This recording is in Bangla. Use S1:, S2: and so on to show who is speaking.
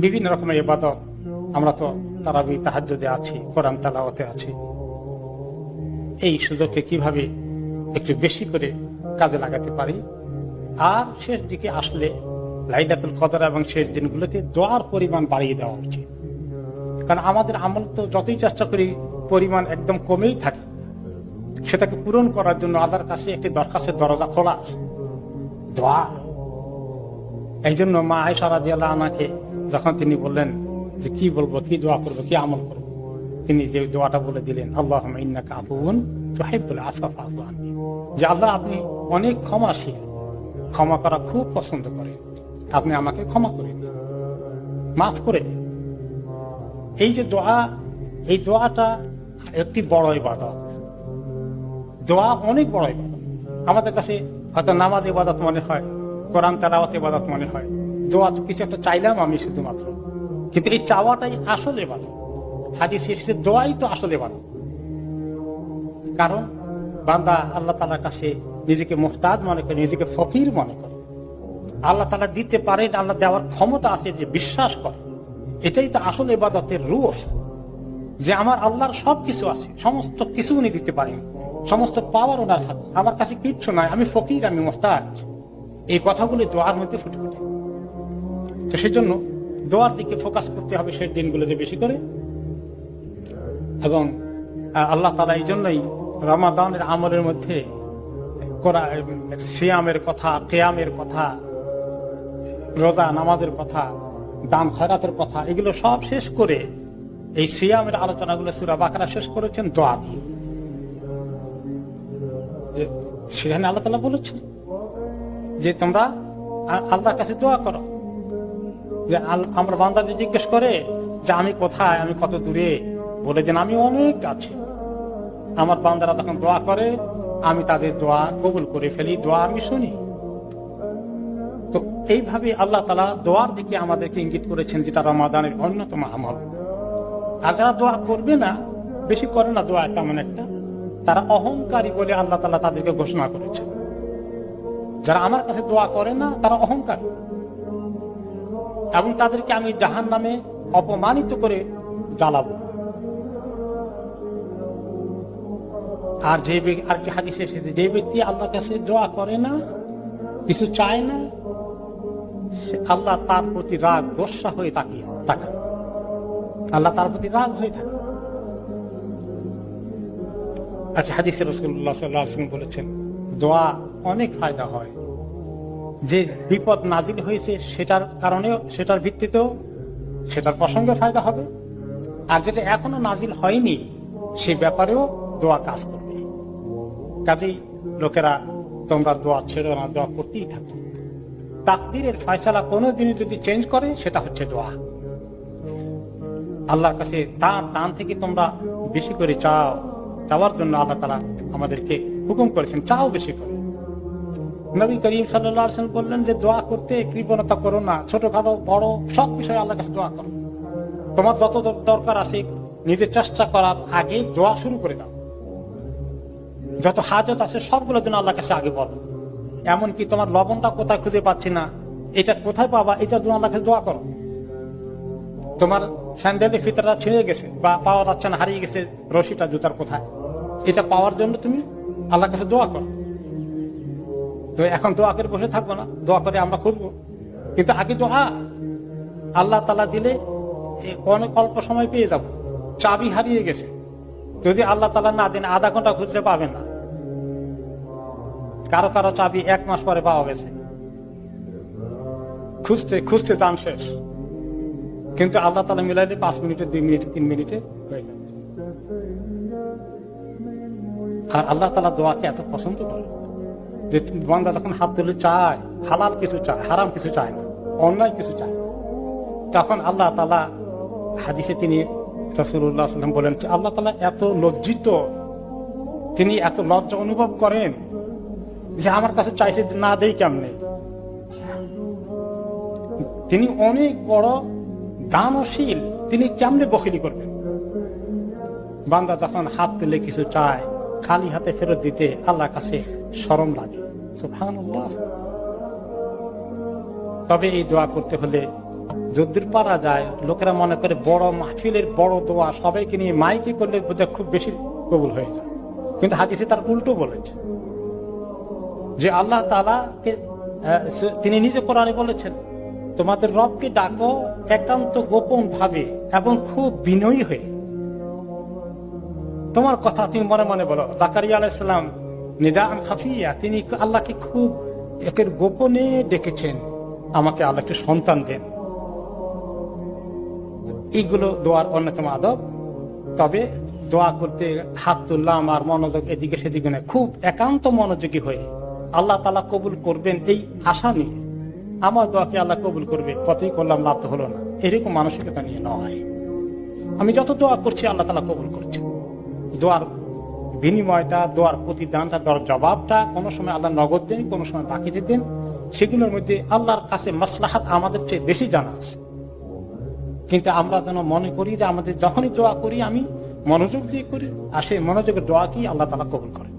S1: বিভিন্ন রকমের ইবাদত, আমরা তো তারাবি তাহাজ্জুদে আছি, কোরআন তেলাওয়াতে আছি। এই সুযোগকে কিভাবে একটু বেশি করে কাজে লাগাতে পারি, আর শেষ দিকে আসলে লাইলাতুল কদর এবং শেষ দিনগুলোতে দোয়ার পরিমাণ বাড়িয়ে দেওয়া উচিত। কারণ আমাদের আমল তো যতই চেষ্টা করি পরিমাণ একদম কমেই থাকে, সেটাকে পূরণ করার জন্য আল্লাহর কাছে একটি দরখাস্তের দরজা খোলা আছে, দোয়া। এই জন্য মা আয়েশা রাদিয়াল্লাহু আনহাকে যখন তিনি বললেন যে কি বলবো, কি দোয়া করবো, কি আমল করবো, তিনি যে দোয়াটা বলে দিলেন, আল্লাহুম্মা ইন্নাকা আফুউন তুহিব্বুল আফওয়া ফা'ফু আননি, যে আল্লাহ আপনি অনেক ক্ষমাশীল, ক্ষমা করা খুব পছন্দ করেন, আপনি আমাকে ক্ষমা করে দিন, মাফ করে দিন। এই যে দোয়া, এই দোয়াটা একটি বড় ইবাদত। দোয়া অনেক বড় ইবাদত। আমাদের কাছে হয়তো নামাজ ইবাদত মনে হয়, কোরআন তেলাওয়াত ইবাদত মনে হয়, দোয়া তো কিছু একটা চাইলাম আমি শুধুমাত্র, কিন্তু এই চাওয়াটাই আসল ইবাদত। হাদিসে এসেছে দোয়াই তো আসল ইবাদত। কারণ বান্দা আল্লাহ তাআলার কাছে নিজেকে মুহতাজ মনে করে, নিজেকে ফকির মনে করে, আল্লাহ তাআলা দিতে পারেন, আল্লাহ দেওয়ার ক্ষমতা আছে যে বিশ্বাস করে। এটাই তো আসল ইবাদতের রূহ, যে আমার আল্লাহর সবকিছু আছে, সমস্ত কিছু উনি দিতে পারেন, সমস্ত পাওয়ার ওনার হাতে, আমার কাছে কিচ্ছু নাই, আমি ফকির, আমি মুহতাজ। এই কথাগুলি দোয়ার মধ্যে ফুটে ফুটে। তো সেই জন্য দোয়ার দিকে ফোকাস করতে হবে শেষ দিনগুলোতে বেশি করে। এবং আল্লাহ তাআলা এই জন্যই রমাদানের আমলের মধ্যে সিয়ামের কথা, কিয়ামের কথা, রোজা নামাজের কথা, দান খয়রাতের কথা, এগুলো সব শেষ করে এই সিয়ামের আলোচনাগুলো সূরা বাকারা শেষ করেছেন দোয়া দিয়ে। সেখানে আল্লাহ তাআলা বলেছেন যে তোমরা আল্লাহর কাছে দোয়া করো। যে আমরা বান্দাদের জিজ্ঞেস করে যে আমি কোথায়, আমি কত দূরে, বলে দেন আমি অনেক কাছে। আমার বান্দারা তখন দোয়া করে, আমি তাদের দোয়া কবুল করে ফেলি, দোয়া আমি শুনি। তো এইভাবে আল্লাহ তাআলা দোয়ার দিকে আমাদেরকে ইঙ্গিত করেছেন, যেটা রমাদানের অন্যতম আমল। আর যারা দোয়া করবে না, বেশি করে না দোয়া তেমন একটা, তারা অহংকারী বলে আল্লাহ তাআলা তাদেরকে ঘোষণা করেছেন। যারা আমার কাছে দোয়া করে না তারা অহংকারী, এবং তাদেরকে আমি জাহান্নামে অপমানিত করে জ্বালাবো। আর যে হাদিসে এসেছে, যে ব্যক্তি আল্লাহর কাছে দোয়া করে না, কিছু চায় না, আল্লাহ তার প্রতি রাগ গোসা হয়ে তাকায়, আল্লাহ তার প্রতি রাগ হয়ে থাকে। আর হাদিসে রাসূলুল্লাহ সাল্লাল্লাহু আলাইহি ওয়াসাল্লাম বলেছেন, দোয়া অনেক ফায়দা হয়। যে বিপদ নাজিল হয়েছে সেটার কারণেও, সেটার ভিত্তিতেও, সেটার প্রসঙ্গে ফায়দা হবে। আর যেটা এখনো নাজিল হয়নি সে ব্যাপারেও দোয়া কাজ করবে। কাজেই লোকেরা তোমরা দোয়া ছেড়ো না, দোয়া করতেই থাকো। তাকদীরের ফয়সালা কোনোদিনই যদি চেঞ্জ করে, সেটা হচ্ছে দোয়া। আল্লাহর কাছে তার দান থেকে তোমরা বেশি করে চাও, চাওয়ার জন্য আল্লাহ তাআলা আমাদেরকে হুকুম করেছেন, চাও বেশি করে। নবী করিম সাল্লাল্লাহু আলাইহি ওয়াসাল্লাম বললেন যে দোয়া করতে কৃপণতা করো না, ছোটখাটো বড় সব বিষয়ে আল্লাহর কাছে দোয়া করো। তোমার যত দরকার আছে নিজের চেষ্টা করার আগে দোয়া শুরু করে দাও। যত হাজত আছে সবগুলোর জন্য আল্লাহর কাছে আগে বলো। এমনকি তোমার লবণটা কোথায় খুঁজে পাচ্ছি না, এটা কোথায় পাবা, এটার জন্য আল্লাহর কাছে দোয়া করো। তোমার স্যান্ডেলের ফিতাটা ছিঁড়ে গেছে বা পাওয়া যাচ্ছে না, হারিয়ে গেছে রশিটা জুতার কোথায়, এটা পাওয়ার জন্য তুমি আল্লাহর কাছে দোয়া করো। তো এখন দোয়া করে বসে থাকবো না, দোয়া করে আমরা খুঁজবো, কিন্তু আগে দোয়া। আল্লাহ তাআলা দিলে অনেক অল্প সময় পেয়ে যাব। চাবি হারিয়ে গেছে, যদি আল্লাহ তাআলা না দেন আধা ঘন্টা খুঁজতে পাবেন না। কারো কারো চাবি 1 মাস পরে পাওয়া গেছে, খুঁজতে খুঁজতে দান শেষ। কিন্তু আল্লাহ তাআলা মিলাইলে 5 মিনিটে, 2 মিনিটে, 3 মিনিটে হয়ে যাবে। আর আল্লাহ তাআলা দোয়াকে এত পছন্দ করে যে বান্দা যখন হাত তুলে চায়, হালাল কিছু চায়, হারাম কিছু চায় না, অন্যায় কিছু চায়, তখন আল্লাহ তাআলা, হাদিসে তিনি রাসূলুল্লাহ সাল্লাল্লাহু আলাইহি ওয়াসাল্লাম বলেন যে আল্লাহ তাআলা এত লজ্জিত, তিনি এত লজ্জা অনুভব করেন যে আমার কাছে চাইছে না দেই কেমনে। তিনি অনেক বড় দানশীল, তিনি কেমনে বখিলি করবেন। বান্দা যখন হাত তুলে কিছু চায়, খালি হাতে ফেরত দিতে আল্লাহর কাছে শরম লাগে। সুবহানাল্লাহ। তবে এই দোয়া করতে হলে যদ্দূর পারা যায় লোকেরা মনে করে বড় মাহফিলের বড় দোয়া সবাইকে নিয়ে মাইকে করলে বোধহয় খুব বেশি কবুল হয়ে যায়, কিন্তু হাদিসে তার উল্টো বলেছে যে আল্লাহ তাআলাকে তিনি নিজে কোরআনে বলেছেন, তোমাদের রবকে ডাকো একান্ত গোপন ভাবে এবং খুব বিনয়ী হয়ে। তোমার কথা তুমি মনে মনে বলো। জাকারিয়া আলাইহিস সালাম নিদাআন খাফিয়া, তিনি আল্লাহকে খুব একের গোপনে ডেকেছেন, আমাকে আল্লাহ একটু সন্তান দেন। এইগুলো দোয়ার অন্যতম আদব। তবে দোয়া করতে হাত তুললাম আর মনোযোগ এদিকে সেদিকে নয়, খুব একান্ত মনোযোগী হয়ে আল্লাহ তাআলা কবুল করবেন এই আশা নিয়ে, আমার দোয়াকে আল্লাহ কবুল করবে, কতই করলাম লাভ তো হলো না, এরকম মানসিকতা নিয়ে নয়। আমি যত দোয়া করছি আল্লাহ তাআলা কবুল করছে। দোয়ার বিনিময়টা, দোয়ার প্রতিদানটা, দোয়ার জবাবটা কোনো সময় আল্লাহ নগদ দেন, কোনো সময় বাকি দিতেন। সেগুলোর মধ্যে আল্লাহর কাছে মাসলাহাত আমাদের চেয়ে বেশি জানা আছে। কিন্তু আমরা যেন মনে করি যে আমাদের যখনই দোয়া করি আমি মনোযোগ দিয়ে করি, আর সেই মনোযোগের দোয়া কি আল্লাহ তাআলা কবুল করেন।